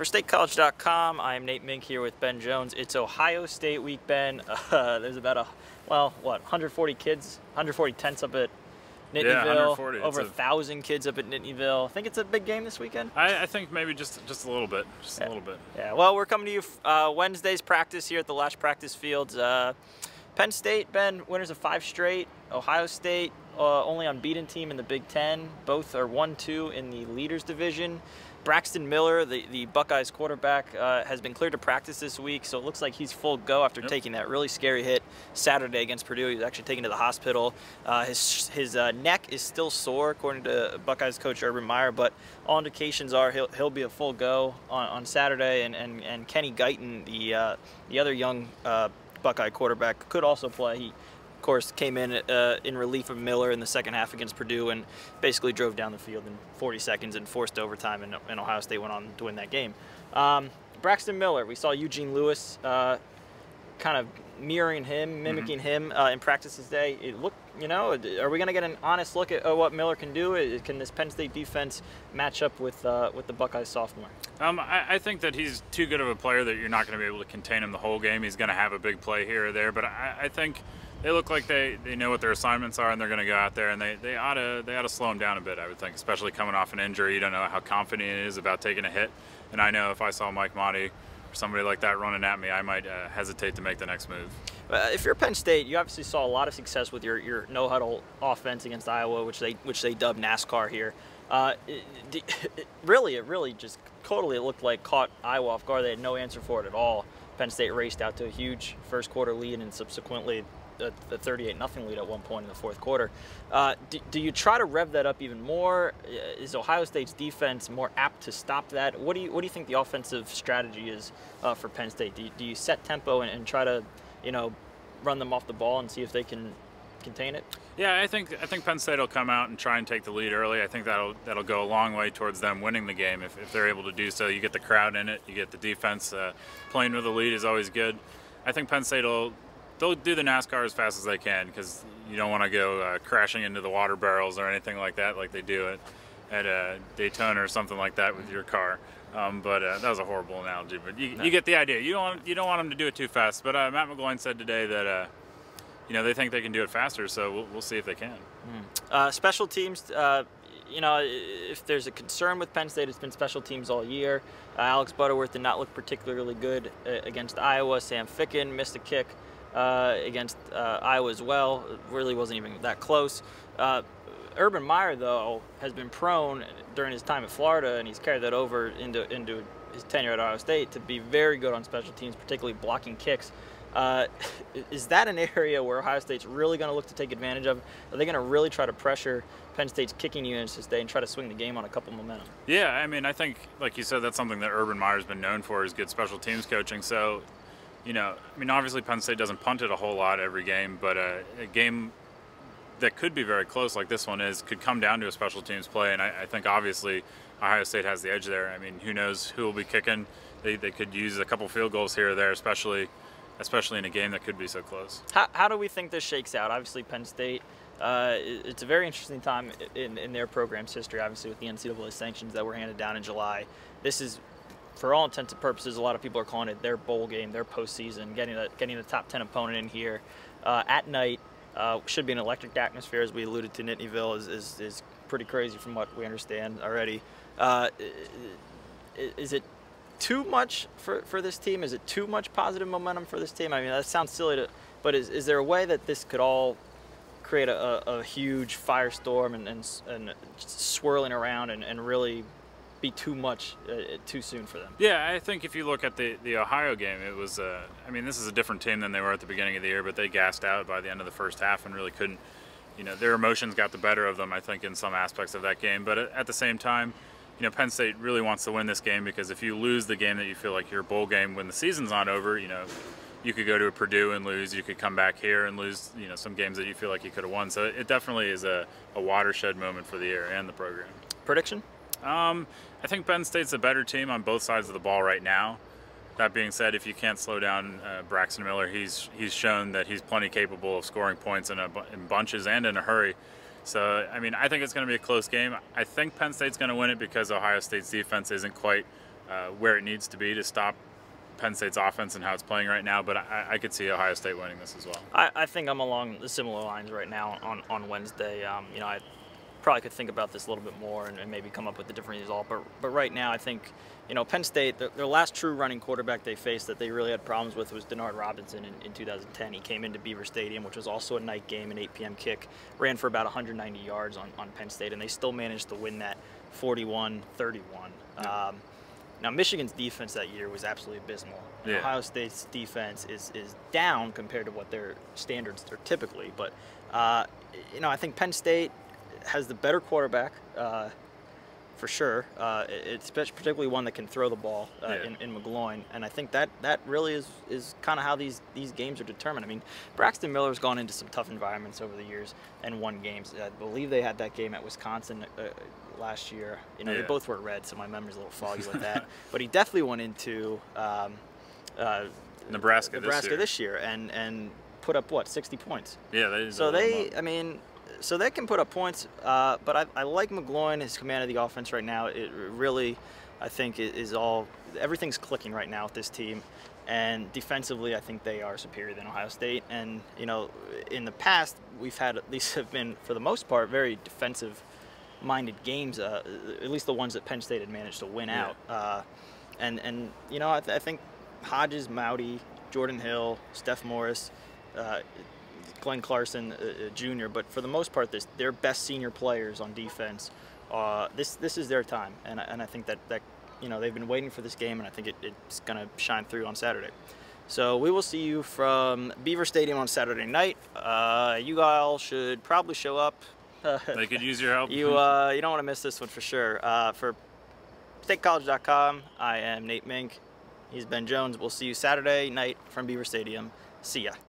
For StateCollege.com, I'm Nate Mink here with Ben Jones. It's Ohio State week, Ben. There's about 140 kids, 140 tents up at Nittanyville. Yeah, 140. Over 1,000 kids up at Nittanyville. I think it's a big game this weekend. I think maybe just a little bit, a little bit. Yeah. Well, we're coming to you Wednesday's practice here at the Lash practice fields. Penn State, Ben, winners of 5 straight. Ohio State, only unbeaten team in the Big Ten. Both are 1-2 in the leaders division. Braxton Miller, the Buckeyes quarterback, has been cleared to practice this week, so it looks like he's full go after taking that really scary hit Saturday against Purdue. He was actually taken to the hospital. His neck is still sore, according to Buckeyes coach Urban Meyer, but all indications are he'll be a full go on Saturday. And Kenny Guyton, the other young Buckeye quarterback, could also play. He, of course, came in relief of Miller in the second half against Purdue and basically drove down the field in 40 seconds and forced overtime, and Ohio State went on to win that game. Braxton Miller, we saw Eugene Lewis kind of mirroring him, mimicking him in practice today. It looked, are we going to get an honest look at what Miller can do? Can this Penn State defense match up with the Buckeyes sophomore? I think that he's too good of a player that you're not going to be able to contain him the whole game. He's going to have a big play here or there, but I think they look like they know what their assignments are, and they're going to go out there, and they ought to slow him down a bit, I would think, especially coming off an injury. You don't know how confident he is about taking a hit, and I know if I saw Mike Motti or somebody like that running at me, I might hesitate to make the next move. If you're Penn State, you obviously saw a lot of success with your no-huddle offense against Iowa, which they dubbed NASCAR here. It really just totally looked like caught Iowa off guard. They had no answer for it at all. Penn State raced out to a huge first quarter lead and subsequently a 38-0 lead at one point in the fourth quarter. Do you try to rev that up even more? Is Ohio State's defense more apt to stop that? What do you think the offensive strategy is for Penn State? Do you set tempo and try to run them off the ball and see if they can contain it? Yeah, I think Penn State will come out and try and take the lead early. I think that'll go a long way towards them winning the game if they're able to do so. You get the crowd in it, you get the defense playing with the lead is always good. I think Penn State they'll do the NASCAR as fast as they can because you don't want to go crashing into the water barrels or anything like that, like they do at Daytona or something like that with your car. But that was a horrible analogy. But you get the idea. You don't want them to do it too fast. But Matt McGloin said today that they think they can do it faster. So we'll see if they can. Special teams. If there's a concern with Penn State, it's been special teams all year. Alex Butterworth did not look particularly good against Iowa. Sam Ficken missed a kick against Iowa as well. It really wasn't even that close. Urban Meyer, though, has been prone during his time at Florida, and he's carried that over into his tenure at Ohio State, to be very good on special teams, particularly blocking kicks. Is that an area where Ohio State's really going to look to take advantage of? Are they going to really try to pressure Penn State's kicking units this day and try to swing the game on a couple momentum? Yeah, I mean, I think, like you said, that's something that Urban Meyer's been known for, is good special teams coaching. So, obviously Penn State doesn't punt it a whole lot every game, but a game that could be very close like this one could come down to a special teams play, and I think obviously Ohio State has the edge there. I mean, who knows who will be kicking. They could use a couple field goals here or there, especially in a game that could be so close. How do we think this shakes out? Obviously Penn State, it's a very interesting time in their program's history, obviously with the NCAA sanctions that were handed down in July. This is, for all intents and purposes, a lot of people are calling it their bowl game, their postseason, getting a top 10 opponent in here at night. Should be an electric atmosphere, as we alluded to. Nittanyville is pretty crazy from what we understand already. Is it too much for this team? Is it too much positive momentum for this team? I mean, that sounds silly, but is there a way that this could all create a huge firestorm and swirling around and really be too much too soon for them? Yeah, I think if you look at the Ohio game, it was this is a different team than they were at the beginning of the year, but they gassed out by the end of the first half and really couldn't, their emotions got the better of them, I think, in some aspects of that game. But at the same time, Penn State really wants to win this game, because if you lose the game that you feel like your bowl game when the season's not over, you could go to Purdue and lose, you could come back here and lose, some games that you feel like you could have won. So it definitely is a watershed moment for the year and the program. Prediction? I think Penn State's a better team on both sides of the ball right now. That being said, if you can't slow down Braxton Miller, he's shown that he's plenty capable of scoring points in bunches and in a hurry. So, I think it's going to be a close game. I think Penn State's going to win it because Ohio State's defense isn't quite where it needs to be to stop Penn State's offense and how it's playing right now, but I could see Ohio State winning this as well. I think I'm along the similar lines right now on Wednesday. You know, I probably could think about this a little bit more and maybe come up with a different result. But right now, I think, you know, Penn State, their last true running quarterback they faced that they really had problems with was Denard Robinson in 2010. He came into Beaver Stadium, which was also a night game, an 8 p.m. kick, ran for about 190 yards on Penn State, and they still managed to win that 41-31. Yeah. Now, Michigan's defense that year was absolutely abysmal. Yeah. Ohio State's defense is down compared to what their standards are typically. But, you know, I think Penn State has the better quarterback, for sure. It's particularly one that can throw the ball in McGloin. And I think that really is kind of how these games are determined. I mean, Braxton Miller's gone into some tough environments over the years and won games. I believe they had that game at Wisconsin last year. You know, they both were red, so my memory's a little foggy with that. But he definitely went into Nebraska this year and put up, what, 60 points? Yeah, So they can put up points, but I like McGloin, his command of the offense right now. It really, I think, is all, everything's clicking right now with this team. And defensively, I think they are superior than Ohio State. And, you know, in the past, we've had, at least have been, for the most part, very defensive-minded games, at least the ones that Penn State had managed to win out. And you know, I think Hodges, Mowdy, Jordan Hill, Steph Morris, Glenn Clarkson Jr., but for the most part, their best senior players on defense. This is their time, and I think that you know, they've been waiting for this game, and I think it's going to shine through on Saturday. So we will see you from Beaver Stadium on Saturday night. You all should probably show up. They could use your help. You don't want to miss this one for sure. For StateCollege.com, I am Nate Mink. He's Ben Jones. We'll see you Saturday night from Beaver Stadium. See ya.